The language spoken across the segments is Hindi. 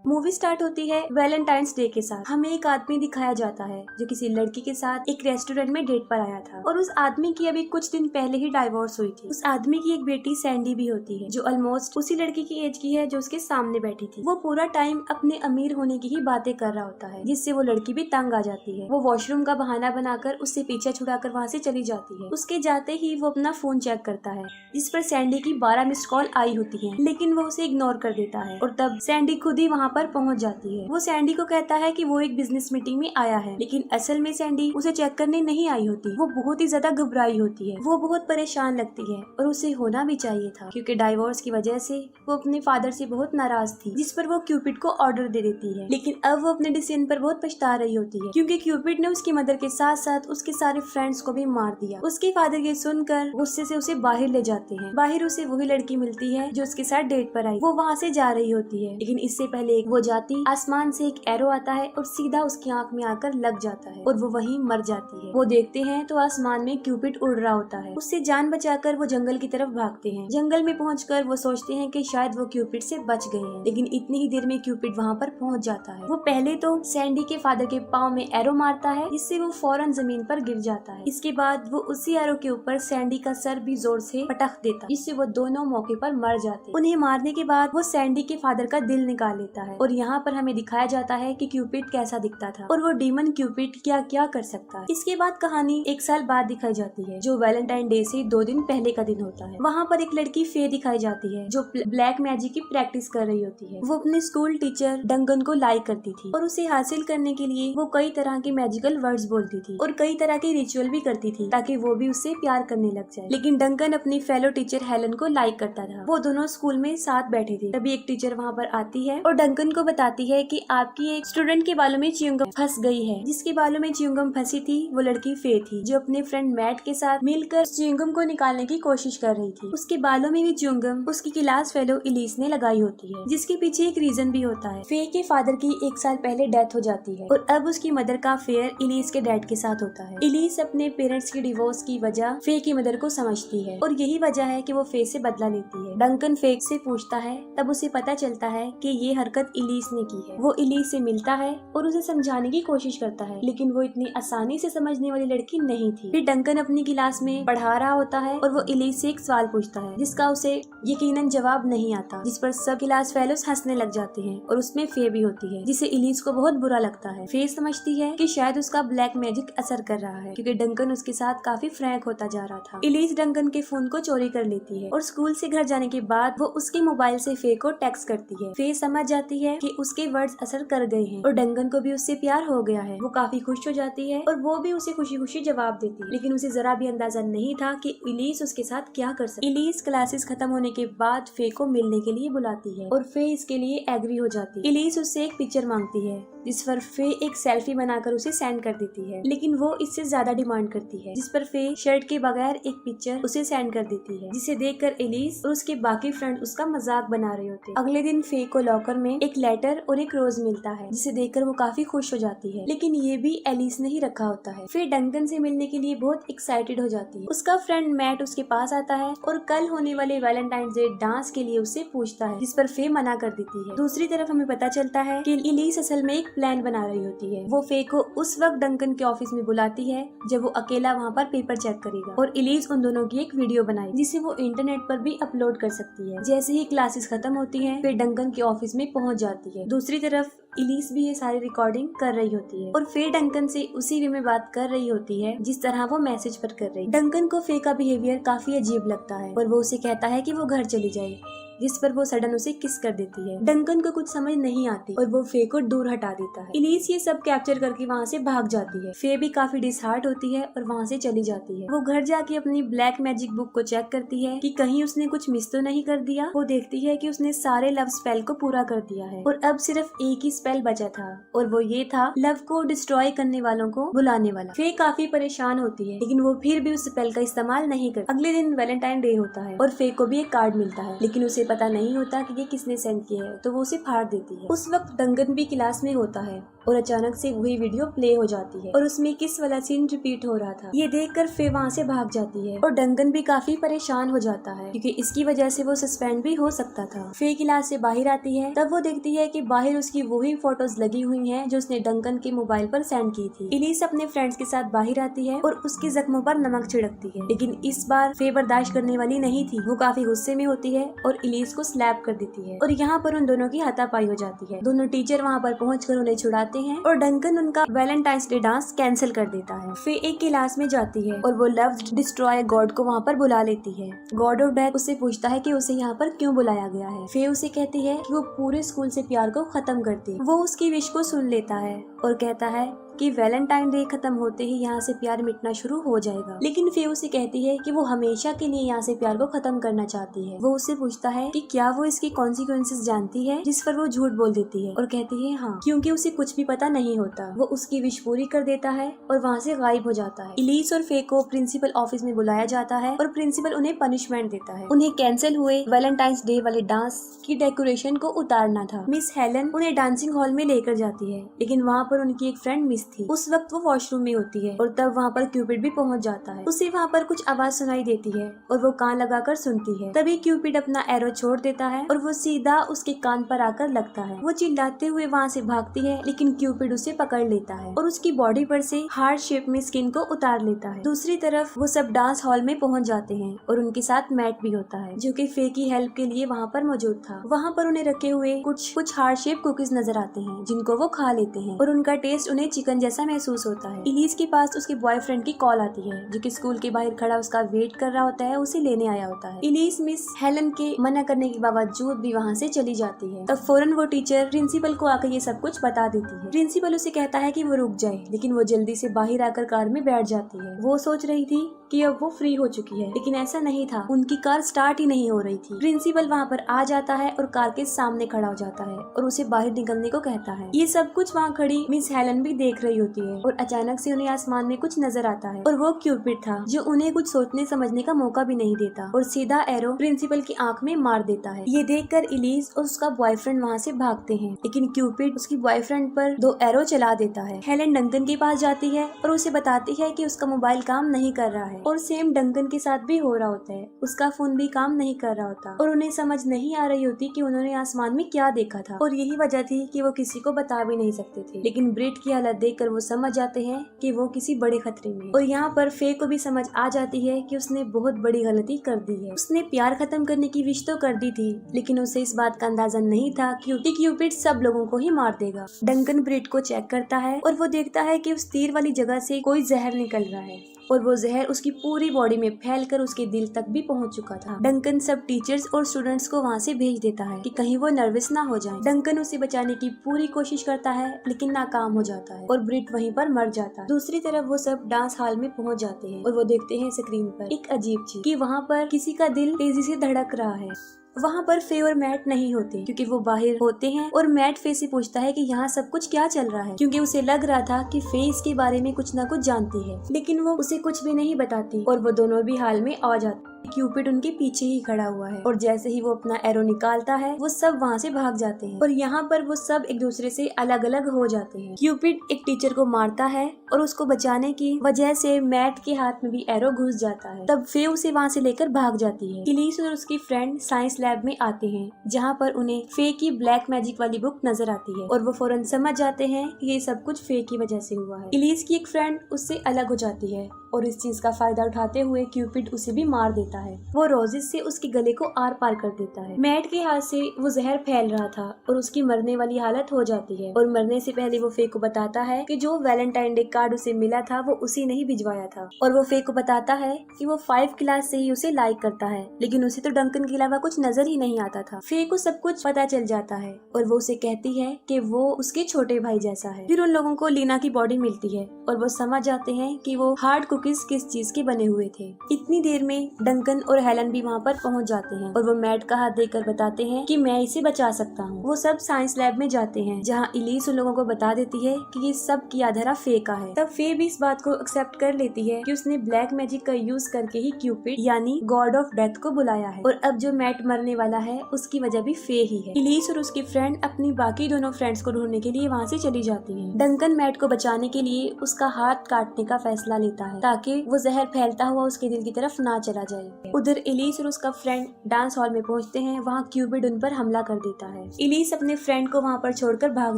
मूवी स्टार्ट होती है वैलेंटाइंस डे के साथ। हमें एक आदमी दिखाया जाता है जो किसी लड़की के साथ एक रेस्टोरेंट में डेट पर आया था और उस आदमी की अभी कुछ दिन पहले ही डाइवोर्स हुई थी। उस आदमी की एक बेटी सैंडी भी होती है जो ऑलमोस्ट उसी लड़की की एज की है जो उसके सामने बैठी थी। वो पूरा टाइम अपने अमीर होने की ही बातें कर रहा होता है जिससे वो लड़की भी तंग आ जाती है। वो वॉशरूम का बहाना बनाकर उससे पीछा छुड़ाकर वहाँ से चली जाती है। उसके जाते ही वो अपना फोन चेक करता है जिस पर सैंडी की 12 मिस्ड कॉल आई होती है, लेकिन वो उसे इग्नोर कर देता है और तब सैंडी खुद ही वहाँ पर पहुँच जाती है। वो सैंडी को कहता है कि वो एक बिजनेस मीटिंग में आया है, लेकिन असल में सैंडी उसे चेक करने नहीं आई होती। वो बहुत ही ज्यादा घबराई होती है, वो बहुत परेशान लगती है और उसे होना भी चाहिए था क्योंकि डाइवोर्स की वजह से वो अपने फादर से बहुत नाराज थी, जिस पर वो क्यूपिड को ऑर्डर दे देती है। लेकिन अब वो अपने डिसीजन पर बहुत पछता रही होती है क्योंकि क्यूपिड ने उसकी मदर के साथ साथ उसके सारे फ्रेंड्स को भी मार दिया। उसके फादर ये सुनकर गुस्से से उसे बाहर ले जाते हैं। बाहर उसे वही लड़की मिलती है जो उसके साथ डेट पर आई। वो वहाँ से जा रही होती है, लेकिन इससे पहले वो जाती आसमान से एक एरो आता है और सीधा उसकी आंख में आकर लग जाता है और वो वहीं मर जाती है। वो देखते हैं तो आसमान में क्यूपिड उड़ रहा होता है। उससे जान बचाकर वो जंगल की तरफ भागते हैं। जंगल में पहुंचकर वो सोचते हैं कि शायद वो क्यूपिड से बच गए हैं, लेकिन इतनी ही देर में क्यूपिड वहाँ पर पहुँच जाता है। वो पहले तो सैंडी के फादर के पाँव में एरो मारता है जिससे वो फौरन जमीन पर गिर जाता है। इसके बाद वो उसी एरो के ऊपर सैंडी का सर भी जोर से पटक देता है जिससे वो दोनों मौके पर मर जाते हैं। उन्हें मारने के बाद वो सैंडी के फादर का दिल निकाल लेता है और यहाँ पर हमें दिखाया जाता है कि क्यूपिड कैसा दिखता था और वो डीमन क्यूपिड क्या क्या कर सकता है। इसके बाद कहानी 1 साल बाद दिखाई जाती है जो वैलेंटाइन डे से 2 दिन पहले का दिन होता है। वहाँ पर एक लड़की फे दिखाई जाती है जो ब्लैक मैजिक की प्रैक्टिस कर रही होती है। वो अपने स्कूल टीचर डंकन को लाइक करती थी और उसे हासिल करने के लिए वो कई तरह के मैजिकल वर्ड्स बोलती थी और कई तरह के रिचुअल भी करती थी ताकि वो भी उससे प्यार करने लग जाए। लेकिन डंकन अपनी फेलो टीचर हेलन को लाइक करता था। वो दोनों स्कूल में साथ बैठे थे। तभी एक टीचर वहाँ पर आती है और डंकन को बताती है कि आपकी एक स्टूडेंट के बालों में च्युइंगम फंस गई है। जिसके बालों में च्युइंगम फंसी थी वो लड़की फे थी जो अपने फ्रेंड मैट के साथ मिलकर च्युइंगम को निकालने की कोशिश कर रही थी। उसके बालों में भी च्युइंगम उसकी क्लास फेलो इलीस ने लगाई होती है, जिसके पीछे एक रीजन भी होता है। फे के फादर की 1 साल पहले डेथ हो जाती है और अब उसकी मदर का अफेयर इलीस के डैड के साथ होता है। इलीस अपने पेरेंट्स की डिवोर्स की वजह फे की मदर को समझती है और यही वजह है कि वो फे से बदला लेती है। डंकन फे से पूछता है, तब उसे पता चलता है कि ये हरकत इलीस ने की है। वो इलीस से मिलता है और उसे समझाने की कोशिश करता है, लेकिन वो इतनी आसानी से समझने वाली लड़की नहीं थी। फिर डंकन अपनी क्लास में पढ़ा रहा होता है और वो इलीस से एक सवाल पूछता है जिसका उसे यकीनन जवाब नहीं आता, जिस पर सब क्लास फेलोज हंसने लग जाते हैं और उसमें फे भी होती है, जिससे इलीस को बहुत बुरा लगता है। फे समझती है कि शायद उसका ब्लैक मैजिक असर कर रहा है क्योंकि डंकन उसके साथ काफी फ्रैंक होता जा रहा था। इलीस डंकन के फोन को चोरी कर लेती है और स्कूल से घर जाने के बाद वो उसके मोबाइल से फे को टेक्स्ट करती है। फे समझ जाती है कि उसके वर्ड्स असर कर गए हैं और डंकन को भी उससे प्यार हो गया है। वो काफी खुश हो जाती है और वो भी उसे खुशी खुशी जवाब देती है, लेकिन उसे जरा भी अंदाजा नहीं था कि इलीस उसके साथ क्या कर सकती। इलीस क्लासेस खत्म होने के बाद फे को मिलने के लिए बुलाती है और फे इसके लिए एग्री हो जाती है। इलीस उससे एक पिक्चर मांगती है जिस पर फे एक सेल्फी बनाकर उसे सेंड कर देती है, लेकिन वो इससे ज्यादा डिमांड करती है, जिस पर फे शर्ट के बगैर एक पिक्चर उसे सेंड कर देती है, जिसे देखकर एलिस और उसके बाकी फ्रेंड उसका मजाक बना रहे होते हैं। अगले दिन फे को लॉकर में एक लेटर और एक रोज मिलता है जिसे देखकर वो काफी खुश हो जाती है, लेकिन ये भी एलिस ने ही रखा होता है। फे डंकन से मिलने के लिए बहुत एक्साइटेड हो जाती है। उसका फ्रेंड मैट उसके पास आता है और कल होने वाले वैलेंटाइन डे डांस के लिए उससे पूछता है, जिस पर फे मना कर देती है। दूसरी तरफ हमें पता चलता है कि एलिस असल में एक प्लान बना रही होती है। वो फे को उस वक्त डंकन के ऑफिस में बुलाती है जब वो अकेला वहाँ पर पेपर चेक करेगा और एलिस उन दोनों की एक वीडियो बनाई जिसे वो इंटरनेट पर भी अपलोड कर सकती है। जैसे ही क्लासेस खत्म होती है फिर डंकन के ऑफिस में पहुँच जाती है। दूसरी तरफ एलिस भी ये सारी रिकॉर्डिंग कर रही होती है और फे डंकन से उसी वे में बात कर रही होती है जिस तरह वो मैसेज पर कर रही। डंकन को फे का बिहेवियर काफी अजीब लगता है और वो उसे कहता है कि वो घर चली जाए, जिस पर वो सडन उसे किस कर देती है। डंकन को कुछ समझ नहीं आती और वो फे को दूर हटा देता है। एलिस ये सब कैप्चर करके वहाँ से भाग जाती है। फे भी काफी डिसहार्ट होती है और वहाँ से चली जाती है। वो घर जाके अपनी ब्लैक मैजिक बुक को चेक करती है कि कहीं उसने कुछ मिस तो नहीं कर दिया। वो देखती है कि उसने सारे लव स्पेल को पूरा कर दिया है और अब सिर्फ एक ही स्पेल बचा था और वो ये था लव को डिस्ट्रॉय करने वालों को बुलाने वाला। फे काफी परेशान होती है, लेकिन वो फिर भी उस स्पेल का इस्तेमाल नहीं करती। अगले दिन वैलेंटाइन डे होता है और फे को भी एक कार्ड मिलता है, लेकिन उसे उसे पता नहीं होता कि ये किसने सेंड किया है, तो वो उसे फाड़ देती है। उस वक्त डंकन भी क्लास में होता है और अचानक से वही वीडियो प्ले हो जाती है और उसमें किस वाला सीन रिपीट हो रहा था। ये देखकर फे वहाँ से भाग जाती है और डंकन भी काफी परेशान हो जाता है क्योंकि इसकी वजह से वो सस्पेंड भी हो सकता था। फे क्लास से बाहर आती है, तब वो देखती है कि बाहर उसकी वही फोटोज लगी हुई हैं जो उसने डंकन के मोबाइल पर सेंड की थी। इलीस अपने फ्रेंड्स के साथ बाहर आती है और उसके जख्मों पर नमक छिड़कती है, लेकिन इस बार फे बर्दाश्त करने वाली नहीं थी। वो काफी गुस्से में होती है और इलीस को स्लैप कर देती है और यहाँ पर उन दोनों की हाथापाई हो जाती है। दोनों टीचर वहाँ पर पहुंचकर उन्हें छुड़ाते हैं और डंकन उनका वैलेंटाइंस डे डांस कैंसिल कर देता है। फे एक क्लास में जाती है और वो लव डिस्ट्रॉय गॉड को वहाँ पर बुला लेती है। गॉड ऑफ डेथ उससे पूछता है कि उसे यहाँ पर क्यों बुलाया गया है। फे उसे कहती है कि वो पूरे स्कूल से प्यार को खत्म कर दे। वो उसकी विश को सुन लेता है और कहता है कि वैलेंटाइन डे खत्म होते ही यहाँ से प्यार मिटना शुरू हो जाएगा, लेकिन फे उसे कहती है कि वो हमेशा के लिए यहाँ से प्यार को खत्म करना चाहती है। वो उससे पूछता है कि क्या वो इसकी कॉन्सिक्वेंसेस जानती है, जिस पर वो झूठ बोल देती है और कहती है हाँ, क्योंकि उसे कुछ भी पता नहीं होता। वो उसकी विश पूरी कर देता है और वहाँ से गायब हो जाता है। इलीस और फे को प्रिंसिपल ऑफिस में बुलाया जाता है और प्रिंसिपल उन्हें पनिशमेंट देता है। उन्हें कैंसिल हुए वैलेंटाइंस डे वाले डांस की डेकोरेशन को उतारना था। मिस हेलन उन्हें डांसिंग हॉल में लेकर जाती है, लेकिन वहाँ पर उनकी एक फ्रेंड मिस थी। उस वक्त वो वॉशरूम में होती है और तब वहाँ पर क्यूपिड भी पहुँच जाता है। उसे वहाँ पर कुछ आवाज सुनाई देती है और वो कान लगाकर सुनती है। तभी क्यूपिड अपना एरो छोड़ देता है और वो सीधा उसके कान पर आकर लगता है। वो चिल्लाते हुए वहाँ से भागती है, लेकिन क्यूपिड उसे पकड़ लेता है और उसकी बॉडी पर से हार्ट शेप में स्किन को उतार लेता है। दूसरी तरफ वो सब डांस हॉल में पहुँच जाते हैं और उनके साथ मैट भी होता है जो कि फे की हेल्प के लिए वहाँ पर मौजूद था। वहाँ पर उन्हें रखे हुए कुछ हार्ट शेप कुकीज नजर आते हैं जिनको वो खा लेते हैं और उनका टेस्ट उन्हें चिकन जैसा महसूस होता है। इलीस के पास उसके बॉयफ्रेंड की कॉल आती है जो कि स्कूल के बाहर खड़ा उसका वेट कर रहा होता है, उसे लेने आया होता है। इलीस मिस हेलन के मना करने के बावजूद भी वहाँ से चली जाती है। तब फौरन वो टीचर प्रिंसिपल को आकर ये सब कुछ बता देती है। प्रिंसिपल उसे कहता है कि वो रुक जाए, लेकिन वो जल्दी से बाहर आकर कार में बैठ जाती है। वो सोच रही थी कि अब वो फ्री हो चुकी है, लेकिन ऐसा नहीं था। उनकी कार स्टार्ट ही नहीं हो रही थी। प्रिंसिपल वहाँ पर आ जाता है और कार के सामने खड़ा हो जाता है और उसे बाहर निकलने को कहता है। ये सब कुछ वहाँ खड़ी मिस हेलन भी देख रही होती है और अचानक से उन्हें आसमान में कुछ नजर आता है और वो क्यूपिड था जो उन्हें कुछ सोचने समझने का मौका भी नहीं देता और सीधा एरो प्रिंसिपल की आंख में मार देता है। ये देखकर इलीस और उसका बॉयफ्रेंड वहाँ से भागते हैं, लेकिन क्यूपिड उसकी बॉयफ्रेंड पर 2 एरो चला देता है। हेलन डंकन के पास जाती है और उसे बताती है कि उसका मोबाइल काम नहीं कर रहा है और सेम डंकन के साथ भी हो रहा होता है। उसका फोन भी काम नहीं कर रहा होता और उन्हें समझ नहीं आ रही होती कि उन्होंने आसमान में क्या देखा था और यही वजह थी कि वो किसी को बता भी नहीं सकते थे। लेकिन ब्रिट की हालत देखकर वो समझ जाते हैं कि वो किसी बड़े खतरे में। और यहाँ पर फे को भी समझ आ जाती है कि उसने बहुत बड़ी गलती कर दी है। उसने प्यार खत्म करने की विश तो कर दी थी, लेकिन उसे इस बात का अंदाजा नहीं था कि क्यूपिड सब लोगों को ही मार देगा। डंकन ब्रिट को चेक करता है और वो देखता है कि उस तीर वाली जगह से कोई जहर निकल रहा है और वो जहर उसकी पूरी बॉडी में फैलकर उसके दिल तक भी पहुंच चुका था। डंकन सब टीचर्स और स्टूडेंट्स को वहां से भेज देता है कि कहीं वो नर्वस ना हो जाएं। डंकन उसे बचाने की पूरी कोशिश करता है, लेकिन नाकाम हो जाता है और ब्रिट वहीं पर मर जाता है। दूसरी तरफ वो सब डांस हॉल में पहुंच जाते हैं और वो देखते हैं स्क्रीन पर एक अजीब चीज कि वहाँ पर किसी का दिल तेजी से धड़क रहा है। वहाँ पर फे और मैट नहीं होते क्योंकि वो बाहर होते हैं और मैट फे से पूछता है कि यहाँ सब कुछ क्या चल रहा है, क्योंकि उसे लग रहा था कि फे इसके बारे में कुछ न कुछ जानती है, लेकिन वो उसे कुछ भी नहीं बताती और वो दोनों भी हाल में आ जाते। क्यूपिड उनके पीछे ही खड़ा हुआ है और जैसे ही वो अपना एरो निकालता है वो सब वहाँ से भाग जाते हैं और यहाँ पर वो सब एक दूसरे से अलग अलग हो जाते हैं। क्यूपिड एक टीचर को मारता है और उसको बचाने की वजह से मैट के हाथ में भी एरो घुस जाता है। तब फे उसे वहाँ से लेकर भाग जाती है। इलीस और उसकी फ्रेंड साइंस लैब में आते हैं जहाँ पर उन्हें फे की ब्लैक मैजिक वाली बुक नजर आती है और वो फौरन समझ जाते हैं कि ये सब कुछ फे की वजह से हुआ है। इलीस की एक फ्रेंड उससे अलग हो जाती है और इस चीज का फायदा उठाते हुए क्यूपिड उसे भी मार देता है। वो रोजेस से उसके गले को आर पार कर देता है। मैट के हाथ से वो जहर फैल रहा था और उसकी मरने वाली हालत हो जाती है और मरने से पहले वो फे को बताता है कि जो वैलेंटाइन डे कार्ड उसे मिला था वो उसी ने ही भिजवाया था और वो फे को बताता है कि वो 5 क्लास से ही उसे लाइक करता है, लेकिन उसे तो डंकन के अलावा कुछ नजर ही नहीं आता था। फे को सब कुछ पता चल जाता है और वो उसे कहती है कि वो उसके छोटे भाई जैसा है। फिर उन लोगों को लीना की बॉडी मिलती है और वो समझ जाते हैं कि वो हार्ड कुकीज किस चीज के बने हुए थे। इतनी देर में डंकन डंकन और हेलन भी वहाँ पर पहुँच जाते हैं और वो मैट का हाथ देकर बताते हैं कि मैं इसे बचा सकता हूँ। वो सब साइंस लैब में जाते हैं जहाँ एलिस उन लोगों को बता देती है कि ये सब किया धरा फे का है। तब फे भी इस बात को एक्सेप्ट कर लेती है कि उसने ब्लैक मैजिक का यूज करके ही क्यूपिड यानी गॉड ऑफ डेथ को बुलाया है और अब जो मैट मरने वाला है उसकी वजह भी फे ही है। एलिस और उसकी फ्रेंड अपनी बाकी दोनों फ्रेंड्स को ढूंढने के लिए वहाँ से चली जाती है। डंकन मैट को बचाने के लिए उसका हाथ काटने का फैसला लेता है ताकि वो जहर फैलता हुआ उसके दिल की तरफ ना चला जाए। उधर एलिस और उसका फ्रेंड डांस हॉल में पहुंचते हैं। वहाँ क्यूपिड उन पर हमला कर देता है। एलिस अपने फ्रेंड को वहाँ पर छोड़कर भाग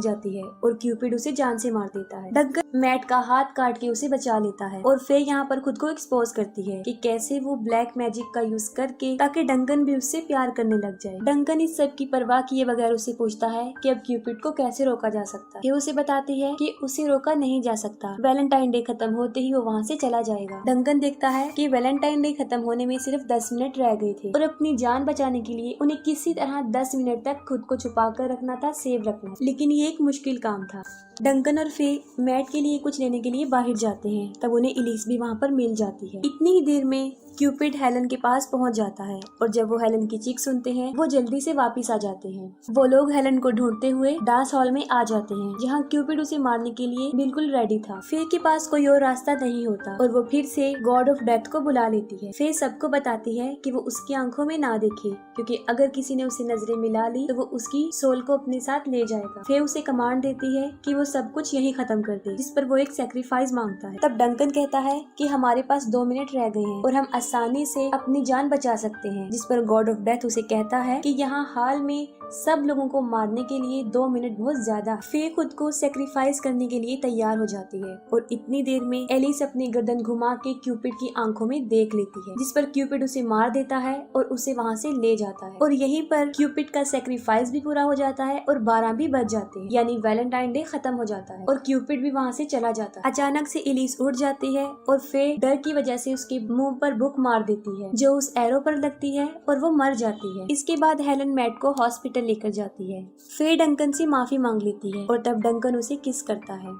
जाती है और क्यूपिड उसे जान से मार देता है। डंकन मैट का हाथ काट के उसे बचा लेता है और फे यहाँ पर खुद को एक्सपोज करती है कि कैसे वो ब्लैक मैजिक का यूज करके ताकि डंकन भी उससे प्यार करने लग जाए। डंकन इस सब की परवाह किए बगैर उसे पूछता है कि अब क्यूपिड को कैसे रोका जा सकता है। ये उसे बताती है कि उसे रोका नहीं जा सकता, वैलेंटाइन डे खत्म होते ही वो वहाँ से चला जाएगा। डंकन देखता है कि वैलेंटाइन डे खत्म होने में सिर्फ 10 मिनट रह गए थे और अपनी जान बचाने के लिए उन्हें किसी तरह 10 मिनट तक खुद को छुपा कर रखना था, सेव रखना। लेकिन ये एक मुश्किल काम था। डंकन और फे मैट के लिए कुछ लेने के लिए बाहर जाते हैं। तब उन्हें एलिस भी वहाँ पर मिल जाती है। इतनी ही देर में क्यूपिड हेलन के पास पहुंच जाता है और जब वो हेलन की चीख सुनते हैं वो जल्दी से वापस आ जाते हैं। वो लोग हेलन को ढूंढते हुए डांस हॉल में आ जाते हैं जहाँ क्यूपिड उसे मारने के लिए बिल्कुल रेडी था। फे के पास कोई और रास्ता नहीं होता और वो फिर से गॉड ऑफ डेथ को बुला लेती है। फे सबको बताती है कि वो उसकी आंखों में ना देखे क्योंकि अगर किसी ने उसे नजरें मिला ली तो वो उसकी सोल को अपने साथ ले जाएगा। फे उसे कमांड देती है कि वो सब कुछ यही खत्म कर दे, जिस पर वो एक सैक्रिफाइस मांगता है। तब डंकन कहता है कि हमारे पास 2 मिनट रह गए हैं और हम आसानी से अपनी जान बचा सकते हैं, जिस पर गॉड ऑफ डेथ उसे कहता है कि यहाँ हाल में सब लोगों को मारने के लिए 2 मिनट बहुत ज्यादा। फे खुद को सेक्रीफाइस करने के लिए तैयार हो जाती है और इतनी देर में एलिस अपनी गर्दन घुमा के क्यूपिड की आंखों में देख लेती है, जिस पर क्यूपिड उसे मार देता है और उसे वहाँ से ले जाता है। और यहीं पर क्यूपिड का सेक्रीफाइस भी पूरा हो जाता है और 12 भी बज जाते हैं, यानी वैलेंटाइन डे खत्म हो जाता है और क्यूपिड भी वहाँ से चला जाता है। अचानक से एलिस उठ जाती है और फे डर की वजह से उसके मुंह पर बुक मार देती है जो उस एरो पर लगती है और वो मर जाती है। इसके बाद हेलन मैट को हॉस्पिटल लेकर जाती है। फे डंकन से माफी मांग लेती है और तब डंकन उसे किस करता है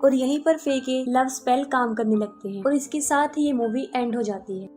और यहीं पर फे के लव स्पेल काम करने लगते हैं और इसके साथ ही ये मूवी एंड हो जाती है।